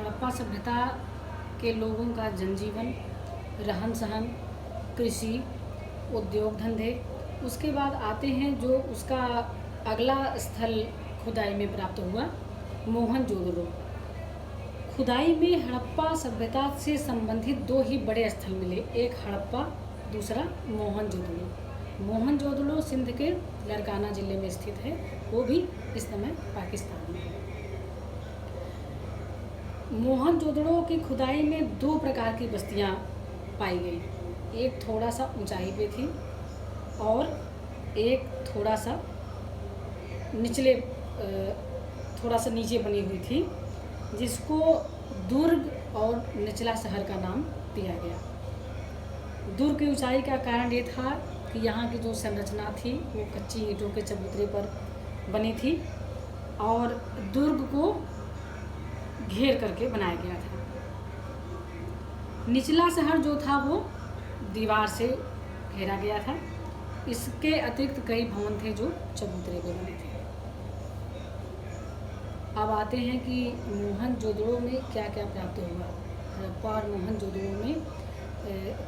हड़प्पा सभ्यता के लोगों का जनजीवन, रहन सहन, कृषि, उद्योग धंधे। उसके बाद आते हैं जो उसका अगला स्थल खुदाई में प्राप्त हुआ, मोहनजोदड़ो। खुदाई में हड़प्पा सभ्यता से संबंधित दो ही बड़े स्थल मिले, एक हड़प्पा, दूसरा मोहनजोदड़ो। मोहनजोदड़ो सिंध के लड़काना जिले में स्थित है, वो भी इस समय पाकिस्तान में है। मोहनजोदड़ो की खुदाई में दो प्रकार की बस्तियां पाई गई, एक थोड़ा सा ऊंचाई पे थी और एक थोड़ा सा नीचे बनी हुई थी, जिसको दुर्ग और निचला शहर का नाम दिया गया। दुर्ग की ऊंचाई का कारण ये था कि यहाँ की जो संरचना थी वो कच्ची ईंटों के चबूतरे पर बनी थी और दुर्ग को घेर करके बनाया गया था। निचला शहर जो था वो दीवार से घेरा गया था। इसके अतिरिक्त कई भवन थे जो चबूतरे पे बने थे। अब आते हैं कि मोहनजोदड़ो में क्या क्या प्राप्त हुआ। हड़प्पा और मोहनजोदड़ो में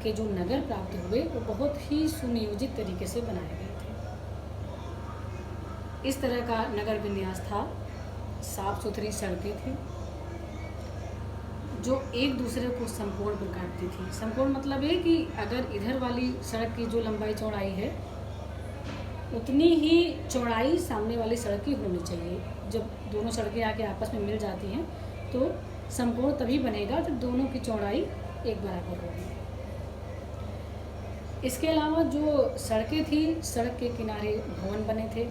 के जो नगर प्राप्त हुए वो बहुत ही सुनियोजित तरीके से बनाए गए थे। इस तरह का नगर विन्यास था, साफ सुथरी सड़कें थी जो एक दूसरे को संपूर्ण पर काटती थी। संपूर्ण मतलब है कि अगर इधर वाली सड़क की जो लंबाई चौड़ाई है उतनी ही चौड़ाई सामने वाली सड़क की होनी चाहिए। जब दोनों सड़कें आके आपस में मिल जाती हैं तो समकोण तभी बनेगा जब दोनों की चौड़ाई एक बराबर होगी। इसके अलावा जो सड़कें थी, सड़क के किनारे भवन बने थे।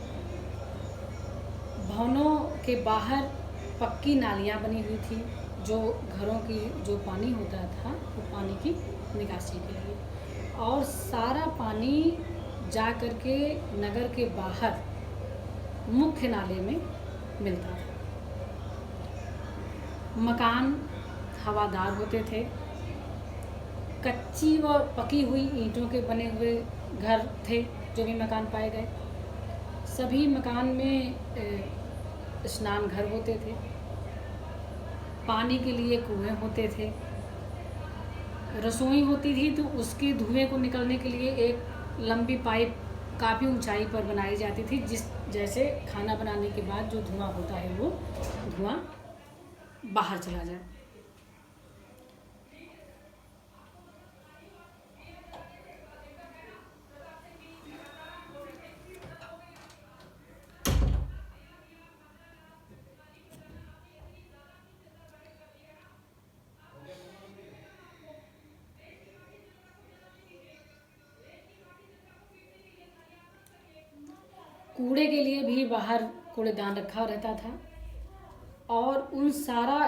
भवनों के बाहर पक्की नालियाँ बनी हुई थी जो घरों की जो पानी होता था वो पानी की निकासी के लिए, और सारा पानी जा कर के नगर के बाहर मुख्य नाले में मिलता था। मकान हवादार होते थे। कच्ची व पकी हुई ईंटों के बने हुए घर थे जो भी मकान पाए गए। सभी मकान में स्नान घर होते थे। पानी के लिए कुएं होते थे। रसोई होती थी तो उसके धुएं को निकलने के लिए एक लंबी पाइप काफ़ी ऊंचाई पर बनाई जाती थी, जैसे खाना बनाने के बाद जो धुआं होता है वो धुआं बाहर चला जाए। कूड़े के लिए भी बाहर कूड़ेदान रखा रहता था और उन सारा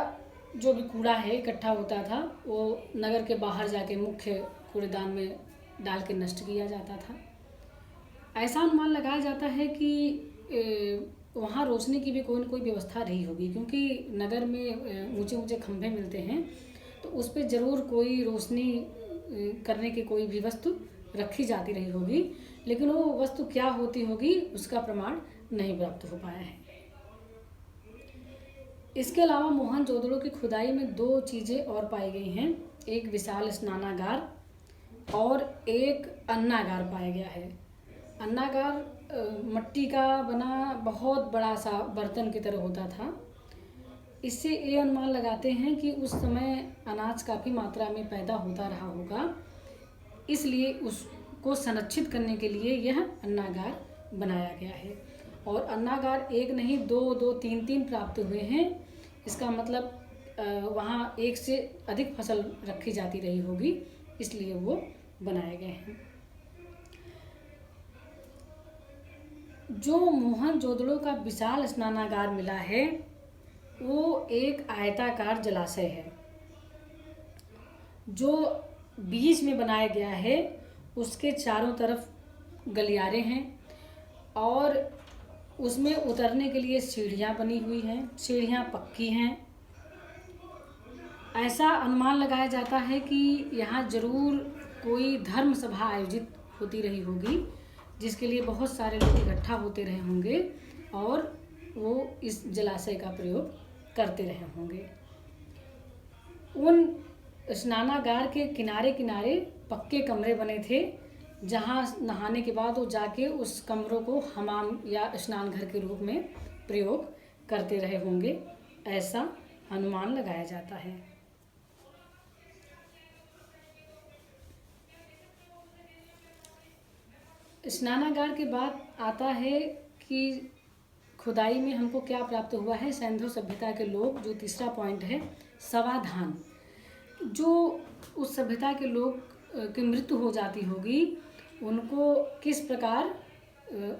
जो भी कूड़ा है इकट्ठा होता था वो नगर के बाहर जाके मुख्य कूड़ेदान में डाल के नष्ट किया जाता था। ऐसा अनुमान लगाया जाता है कि वहाँ रोशनी की भी कोई न कोई व्यवस्था रही होगी, क्योंकि नगर में ऊंचे ऊंचे खंभे मिलते हैं तो उस पर ज़रूर कोई रोशनी करने की कोई भी वस्तु रखी जाती रही होगी, लेकिन वो वस्तु क्या होती होगी उसका प्रमाण नहीं प्राप्त हो पाया है। इसके अलावा मोहनजोदड़ो की खुदाई में दो चीज़ें और पाई गई हैं, एक विशाल स्नानागार और एक अन्नागार पाया गया है। अन्नागार मट्टी का बना बहुत बड़ा सा बर्तन की तरह होता था। इससे ये अनुमान लगाते हैं कि उस समय अनाज काफ़ी मात्रा में पैदा होता रहा होगा, इसलिए उसको संरक्षित करने के लिए यह अन्नागार बनाया गया है। और अन्नागार एक नहीं दो तीन प्राप्त हुए हैं। इसका मतलब वहाँ एक से अधिक फसल रखी जाती रही होगी, इसलिए वो बनाए गए हैं। जो मोहनजोदड़ो का विशाल स्नानागार मिला है वो एक आयताकार जलाशय है जो बीच में बनाया गया है। उसके चारों तरफ गलियारे हैं और उसमें उतरने के लिए सीढ़ियाँ बनी हुई हैं, सीढ़ियाँ पक्की हैं। ऐसा अनुमान लगाया जाता है कि यहाँ ज़रूर कोई धर्म सभा आयोजित होती रही होगी, जिसके लिए बहुत सारे लोग इकट्ठा होते रहे होंगे और वो इस जलाशय का प्रयोग करते रहे होंगे। उन स्नानागार के किनारे किनारे पक्के कमरे बने थे, जहाँ नहाने के बाद वो जाके उस कमरों को हमाम या स्नान घर के रूप में प्रयोग करते रहे होंगे, ऐसा अनुमान लगाया जाता है। स्नानागार के बाद आता है कि खुदाई में हमको क्या प्राप्त हुआ है। सिंधु सभ्यता के लोग, जो तीसरा पॉइंट है, समाधान। जो उस सभ्यता के लोग की मृत्यु हो जाती होगी, उनको किस प्रकार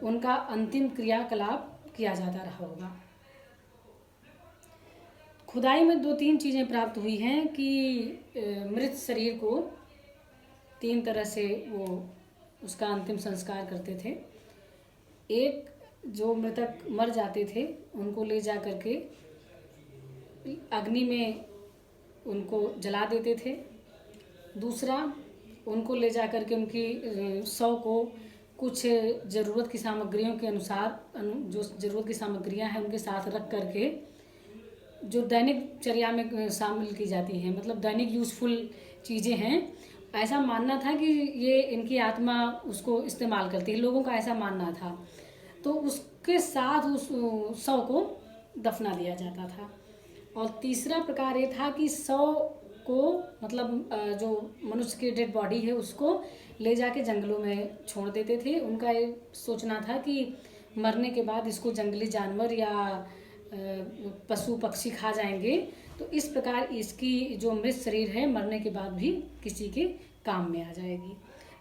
उनका अंतिम क्रियाकलाप किया जाता रहा होगा। खुदाई में 2-3 चीज़ें प्राप्त हुई हैं कि मृत शरीर को 3 तरह से वो उसका अंतिम संस्कार करते थे। एक, जो मृतक मर जाते थे उनको ले जा करके अग्नि में उनको जला देते थे। दूसरा, उनको ले जा करके उनकी शव को कुछ ज़रूरत की सामग्रियों के अनुसार, जो ज़रूरत की सामग्रियां हैं उनके साथ रख करके, जो दैनिक चर्या में शामिल की जाती हैं, मतलब दैनिक यूज़फुल चीज़ें हैं, ऐसा मानना था कि ये इनकी आत्मा उसको इस्तेमाल करती है, लोगों का ऐसा मानना था। तो उसके साथ उस शव को दफना दिया जाता था। और तीसरा प्रकार ये था कि शव को, मतलब जो मनुष्य की डेड बॉडी है उसको ले जाके जंगलों में छोड़ देते थे। उनका ये सोचना था कि मरने के बाद इसको जंगली जानवर या पशु पक्षी खा जाएंगे, तो इस प्रकार इसकी जो मृत शरीर है मरने के बाद भी किसी के काम में आ जाएगी।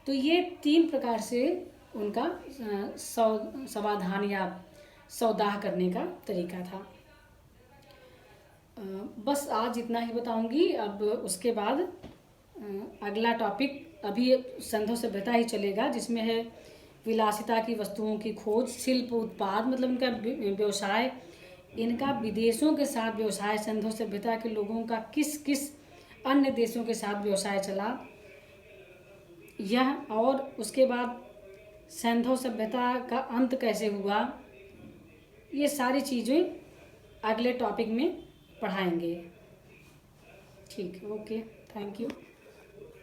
तो ये 3 प्रकार से उनका समाधान या सौदाह करने का तरीका था। बस आज इतना ही बताऊंगी। अब उसके बाद अगला टॉपिक अभी सिंधु सभ्यता ही चलेगा, जिसमें है विलासिता की वस्तुओं की खोज, शिल्प उत्पाद, मतलब इनका व्यवसाय, इनका विदेशों के साथ व्यवसाय, सिंधु सभ्यता के लोगों का किस किस अन्य देशों के साथ व्यवसाय चला यह, और उसके बाद सिंधु सभ्यता का अंत कैसे हुआ, ये सारी चीज़ें अगले टॉपिक में पढ़ाएंगे। ठीक है, ओके, थैंक यू।